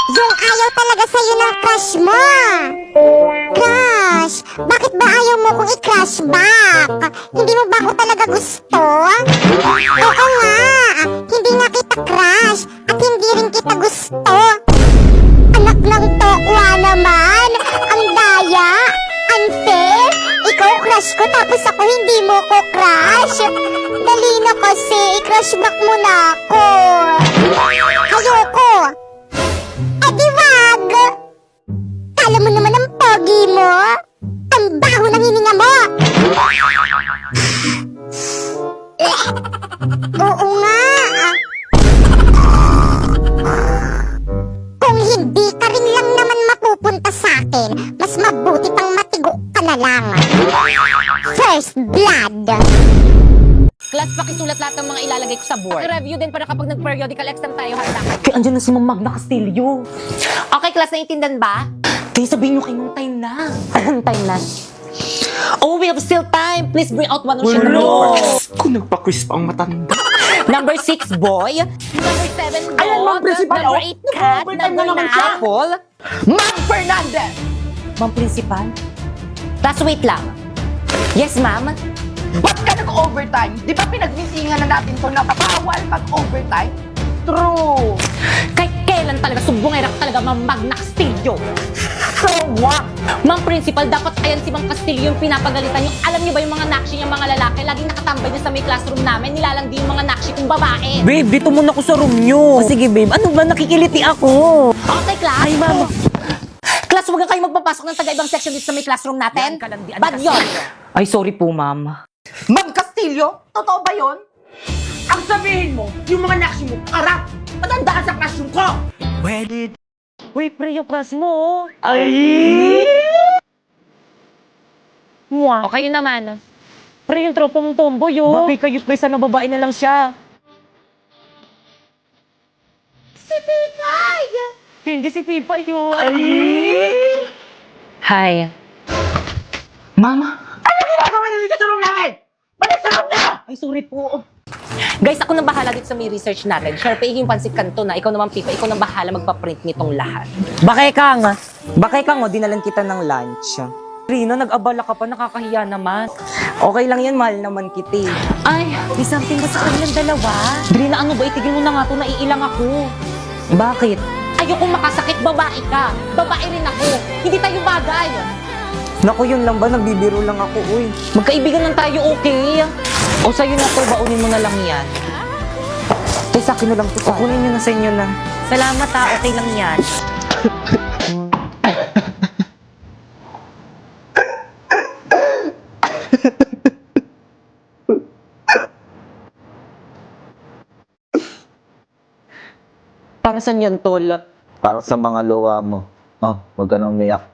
Yung ayaw talaga sa'yo ng crush mo. Crush, bakit ba ayaw mo kong i-crush back? Hindi mo ba ako talaga gusto? Oo nga, hindi nga kita crush at hindi rin kita gusto. Anak ng tokwa naman, ang daya, unfair. Ikaw crush ko tapos ako hindi mo ko crush. Dali na kasi, i-crush back mo na ako. Ayoko. Di wag! Kala mo naman ang pogi mo? Ang baho ng hininga mo! Oo nga! Kung hindi ka rin lang naman mapupunta sa akin, mas mabuti pang matigo ka na lang. First blood! Class, pakisulat lahat ng mga ilalagay ko sa board. Review din para kapag nag-periodical exam tayo, handa. Kaya andyan na si Ma'am Magna Castillo. Okay, class, naiintindihan ba? Kaya sabihin nyo kay Ma'am time na. Anong time na? Oh, we have still time. Please bring out one of your Wala. papers. Kung nagpa-quiz pa ang matanda. Number 6, boy. Number 7, dog. Ayan, Ma'am Principal, Number oh. 8, cat. Nag-overtime na Number naman 9, siya. apple. Ma'am Fernandez! Ma'am Principal? Class, wait lang. Yes, ma'am? Ba't ka nag-overtime? Di ba pinagmitingan na natin to na bawal mag-overtime? True! Kahit kailan talaga sumbongera ka talaga, Ma'am Magna Castillo. So what? Ma'am Principal, dapat ayan si Ma'am Castillo yung pinapagalitan yung alam niyo ba yung mga nakshi niyang mga lalaki laging nakatambay din sa may classroom namin, nilalandi yung mga nakshi kong babae. Babe, dito muna ako sa room nyo. Sige, babe. Ano ba? Nakikiliti ako. Okay, class. Ay, ma'am. Class, huwag kayo magpapasok ng taga-ibang section dito sa may classroom natin. Yan, kalandian Bad kasi. yun. Ay, sorry po, ma'am. Ma'am Castillo? Totoo ba yon? Ang sabihin mo, yung mga nakshi mo, karap! Matandaan sa classroom ko! Uy, pre, yung class mo. Ay! Mwah. Okay yun naman. Pre, yung tropa mong tomboy, oh. Bakit kayo, pre, sana babae na lang siya. Si Pipay! Hindi si Pipa yun. Hi. Mama. Ano ginagawa niyo dito sa room namin? Balik sa room niyo! Ay, sorry po. Guys, ako nang bahala dito sa may research natin. Sharpe, yung pansit kanto na. Ikaw naman, Pipa. Ikaw nang bahala magpa-print nitong lahat. Bakay kang, dinalan kita ng lunch. Rina, nag-abala ka pa, nakakahiya naman. Okay lang yan, mahal naman kita. Ay, may something ba sa kanilang dalawa? Drina, ano ba? Itigil mo na nga to. Naiilang ako. Bakit? Ayokong makasakit. Babae ka. Babae rin ako. Hindi tayo bagay. Naku, yun lang ba? Nagbibiro lang ako, uy. Magkaibigan lang tayo, okay? O sa'yo na to, baunin mo na lang yan. Eh, sa akin na lang to. Kukunin nyo na sa inyo na. Salamat ha. Okay lang yan. Para saan yan, tol? Para sa mga luwa mo. Oh, huwag ka nang umiyak.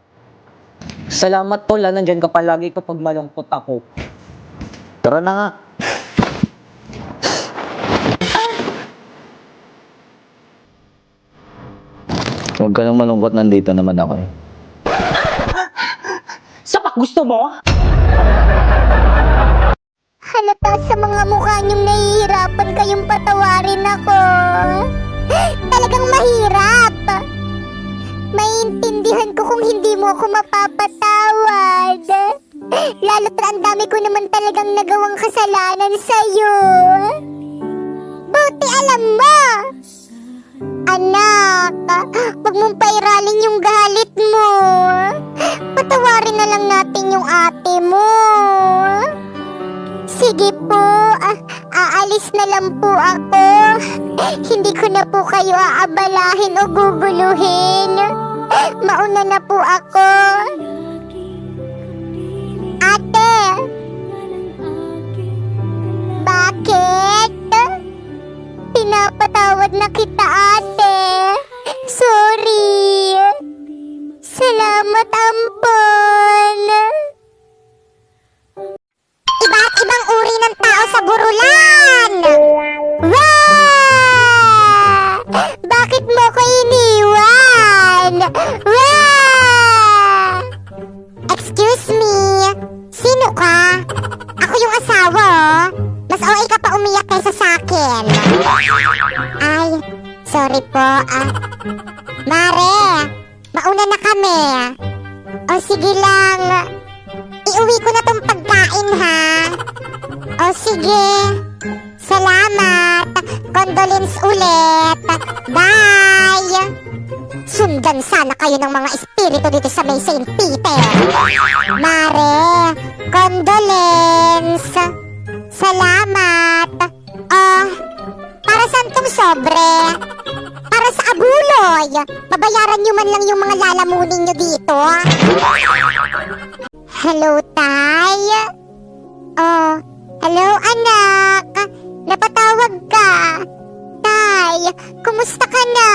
Salamat, tol. Nandyan ka palagi kapag malungkot ako. Tara na nga. Huwag ka nang malungkot, nandito naman ako eh. Sapak, gusto mo? Halata sa mga mukha niyong nahihirapan kayong patawarin ako. Talagang mahirap. Maiintindihan ko kung hindi mo ako mapapatawad. Lalo't ang dami ko naman talagang nagawang kasalanan sa'yo. Buti alam mo. Anak, wag mong pairalin yung galit mo. Patawarin na lang natin yung ate mo. Sige po, aalis na lang po ako. Hindi ko na po kayo aabalahin o guguluhin. Mauna na po ako. Ate! Bakit? Pinapatawad na kita, ate. Sorry. Salamat, ampon. Iba't ibang uri ng tao sa Burulan! Wah! Bakit mo ko iniwan? Wah! Excuse me, sino ka? Ako yung asawa, oh. Mas OA ka pa umiyak kaysa sa akin. Ay, sorry po, Mare, mauna na kami. O sige lang, iuwi ko na tong pagkain ha. O sige, salamat. Condolence ulit. Bye! Sundan sana kayo ng mga espiritu dito sa may St. Peter. Mare, condolence. Salamat. Para saan tong sobre? Para sa abuloy. Babayaran nyo man lang yung mga lalamunin nyo dito. Hello, Tay? Oh, hello, anak. Napatawag ka. Tay, kumusta ka na?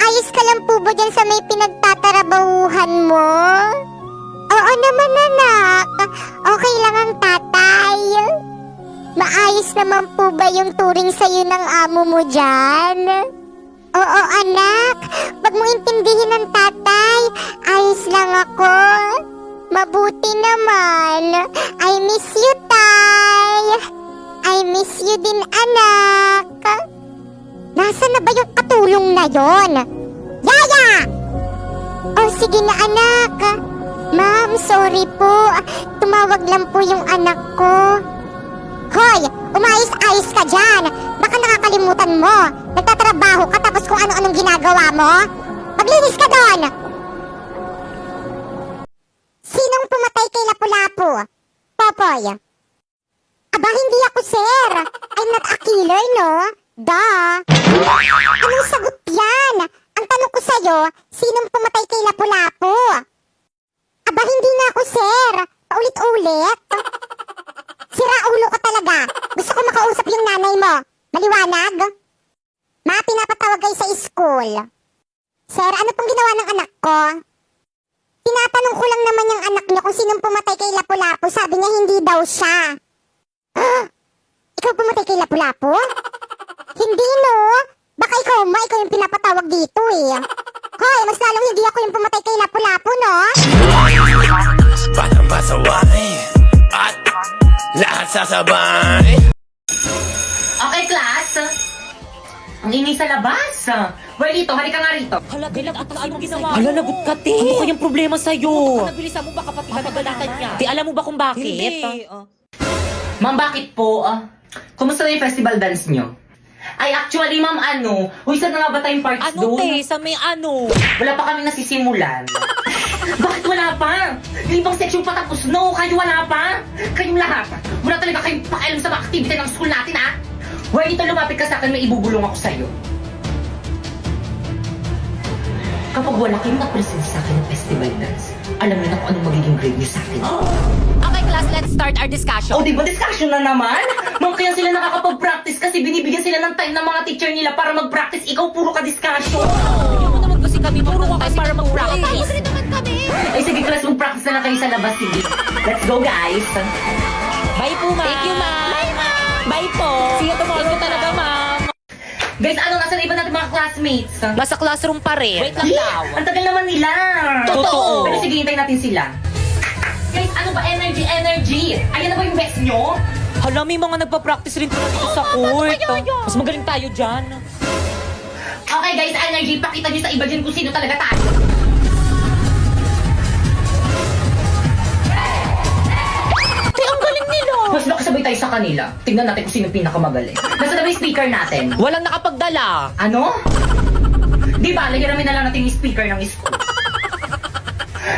Ayos ka lang po ba dyan sa may pinagtatarabahuhan mo? Oo naman, anak. Okay lang ang tatay. Maayos naman po ba yung turing sa'yo ng amo mo dyan? Oo, anak. Wag mo intindihin ng tatay. Ayos lang ako. Mabuti naman. I miss you, Tay. I miss you din, anak. Nasaan na ba yung katulong na yon? Yaya! Oh, sige na, anak. Ma'am, sorry po. Tumawag lang po yung anak ko. Hoy, umayos-ayos ka dyan. Baka nakakalimutan mo. Nagtatrabaho ka tapos kung ano-anong ginagawa mo. Maglinis ka doon. Sinong pumatay kay Lapu-Lapu? Popoy. Aba, hindi ako, sir. I'm not a killer, no? Duh. Anong sagot yan? Ang tanong ko sa'yo, sinong pumatay kay Lapu-Lapu? Aba, hindi na ako, sir. Paulit-ulit. Sira ulo ka talaga. Gusto ko makausap yung nanay mo. Maliwanag? Ma, pinapatawag kayo sa school. Sir, ano pong ginawa ng anak ko? Tinatanong ko lang naman yung anak niya kung sinong pumatay kay Lapu-Lapu. Sabi niya hindi daw siya. Ikaw pumatay kay Lapu-Lapu? Hindi, no? Baka ikaw yung pinapatawag dito eh. Hoy, mas lalong hindi ako yung pumatay kay Lapu-Lapu, no? Batang pasaway at lahat sasabay. Okay, class. Ang ingay sa labas. Well, Lito, halika nga rito. Hala, bilang at ano ginawa? Hala, lagot ka, te. Ano kayang problema sa'yo? Nabilisan mo ba kapag pinagbalatan niya? Te, alam mo ba kung bakit? Hindi. Ma'am, bakit po? Kumusta na yung festival dance nyo? Ay, actually, ma'am, Uy, saan na nga ba tayong parts Ano, doon? te? Sa may ano? Wala pa kami nasisimulan. Bakit wala pa? Yung ibang section patapos, no? Kayo wala pa? Kayong lahat. Wala talaga kayong pakialam sa mga activity ng school natin, ha? Well, ito lumapit ka sa akin, may ibubulong ako sa'yo. Kapag wala kayong na-present sa akin ng festival dance, alam niyo na kung anong magiging grade niyo sa akin. Okay, class, let's start our discussion. O, di ba discussion na naman? Ma'am, kaya sila nakakapag-practice kasi binibigyan sila ng time ng mga teacher nila para mag-practice. Ikaw, puro ka discussion. Bigyan mo naman kasi kami. Puro ka kasi para mag-practice. Ay, sige, class, mag-practice na lang kayo sa labas. Sige. Let's go, guys. Bye po, ma'am. Thank you, ma'am. Bye, ma'am. Bye po. See you tomorrow. Thank you talaga, ma'am. Guys, nasaan iba natin mga classmates? Nasa classroom pa rin. Wait lang daw. Ang tagal naman nila. Totoo. Pero sige, hintayin natin sila. Guys, ano ba? Energy. Ayan na ba yung best nyo? Hala, may mga nagpa-practice rin talaga dito sa court. Mas magaling tayo dyan. Okay, guys, energy. Pakita nyo sa iba dyan kung sino talaga tayo. Ang galing nila. Mas nakasabay tayo sa kanila. Tingnan natin kung sino pinakamagaling. Nasa na ba yung speaker natin? Walang nakapagdala. Ano? Di ba, hiramin na lang natin yung speaker ng school.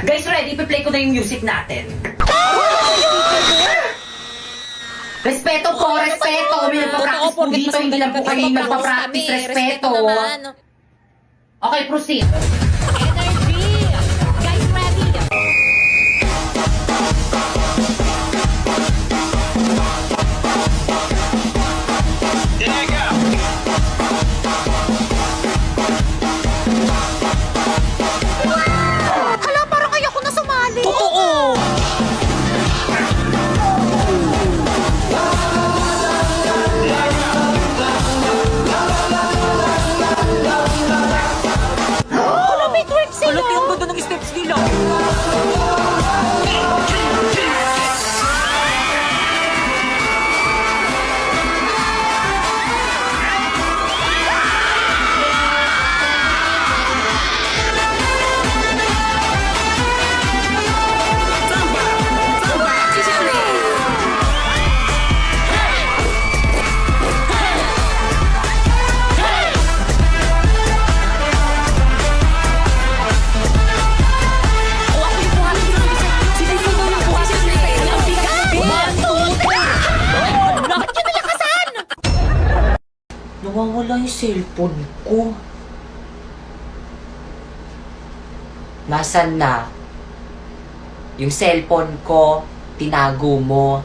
Guys, ready? Ipi-play ko na yung music natin. Respeto po, respeto. May nagpa-practice po dito. Hindi lang po kayo nagpa-practice. Respeto. Okay, proceed. Energy. Guys, ready? Hala, parang ayoko na sumali. Totoo. Hala, may twerk sila. Hala, ang ganda ng steps nila. cellphone ko? Nasaan na? Yung cellphone ko, tinago mo.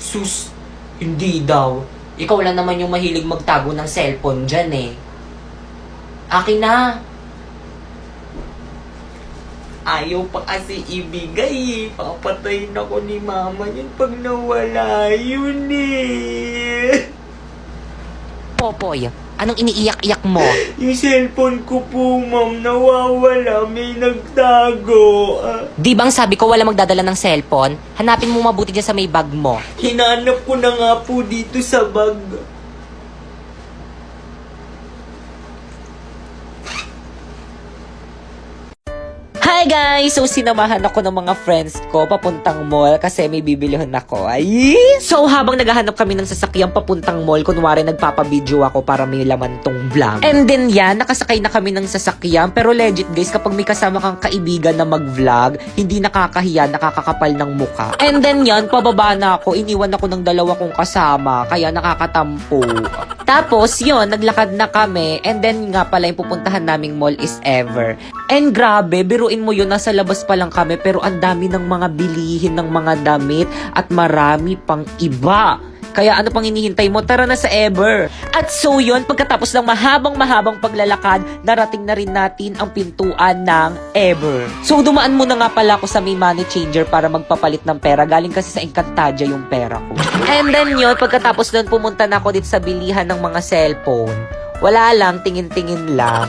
Sus, hindi daw. Ikaw lang naman yung mahilig magtago ng cellphone dyan eh. Akin na. Ayaw pa kasi ibigay eh. Papatayin ako ni mama yun pag nawala yun eh. Popoy, anong iniiyak-iyak mo? Yung cellphone ko po, ma'am, nawawala. May nagtago. Di bang sabi ko wala magdadala ng cellphone? Hanapin mo mabuti dyan sa may bag mo. Hinanap ko na nga po dito sa bag. Hi guys! So sinamahan ako ng mga friends ko papuntang mall kasi may bibilihon ako. Ay! So habang naghahanap kami ng sasakyan papuntang mall, kunwari nagpapabideo ako para may laman tong vlog. And then yan, nakasakay na kami ng sasakyan. Pero legit guys, kapag may kasama kang kaibigan na mag-vlog, hindi nakakahiya, nakakakapal ng muka. And then yan, pababa na ako, iniwan ako ng dalawa kong kasama, kaya nakakatampo. Tapos yun, naglakad na kami. And then nga pala yung pupuntahan naming mall is Ever. And grabe, biruin mo yun, nasa labas pa lang kami pero ang dami ng mga bilihin ng mga damit at marami pang iba. Kaya ano pang hinihintay mo? Tara na sa Ever. At so yun, pagkatapos ng mahabang paglalakad, narating na rin natin ang pintuan ng Ever. So dumaan muna nga pala ako sa may money changer para magpapalit ng pera. Galing kasi sa Encantadia yung pera ko. And then yun, pagkatapos doon pumunta na ako dito sa bilihan ng mga cellphone. Wala lang, tingin-tingin lang.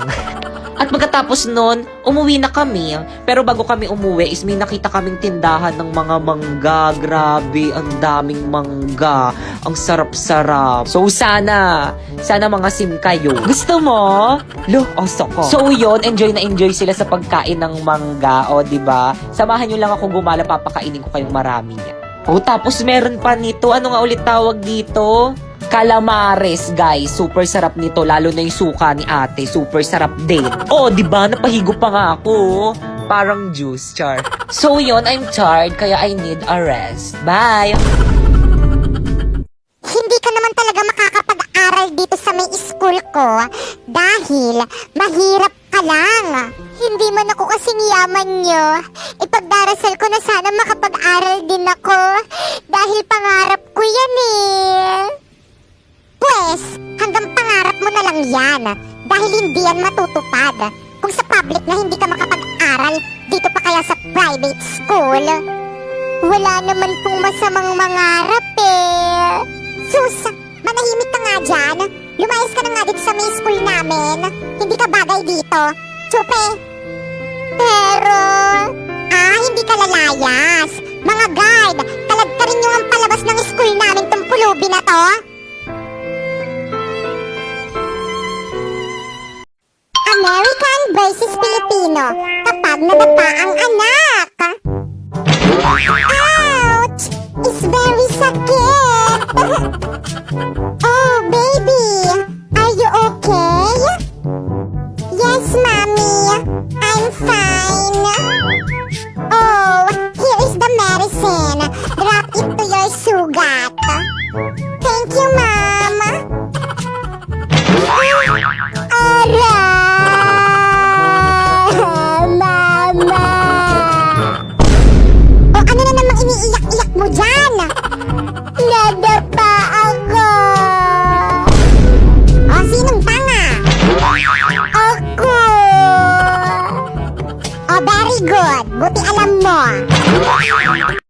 At pagkatapos nun, umuwi na kami. Pero bago kami umuwi is may nakita kaming tindahan ng mga mangga. Grabe, ang daming mangga. Ang sarap-sarap. So sana mga sim kayo. Gusto mo? Lo, osok ko. So yun, enjoy na enjoy sila sa pagkain ng mangga. O, diba? Samahan nyo lang ako gumala, papakainin ko kayong marami niya. O, tapos meron pa nito. Ano nga ulit tawag dito? Calamares, guys. Super sarap nito. Lalo na yung suka ni ate. Super sarap din. Oh, diba? Napahigo pa nga ako. Parang juice, char. So, yun. I'm tired. Kaya I need a rest. Bye! Hindi ka naman talaga makakapag-aral dito sa may school ko dahil mahirap ka lang. Hindi man ako kasing yaman nyo. Ipagdarasal ko na sana makapag-aral din ako dahil pangarap ko yan eh. Pwes, hanggang pangarap mo na lang yan dahil hindi yan matutupad. Kung sa public na hindi ka makapag-aral, dito pa kaya sa private school? Wala naman pong masamang mangarap eh. Sus, manahimik ka nga dyan. Lumayas ka na nga dito sa may school namin. Hindi ka bagay dito. Chupe. Pero, hindi ka lalayas. Mga guard, talad ka rin yung ang palabas ng school namin tong pulubi na to. American versus Filipino kapag nadapa ang anak. Ouch! It's very sakit! Oh, baby! Are you okay? Yes, mommy. I'm fine. Oh, here is the medicine. Drop it to your sugat. Thank you, mom. Aray! Mama! O ano na namang iniiyak-iyak mo dyan? Nadapa ako! O sinong tanga? Ako! O very good, buti alam mo.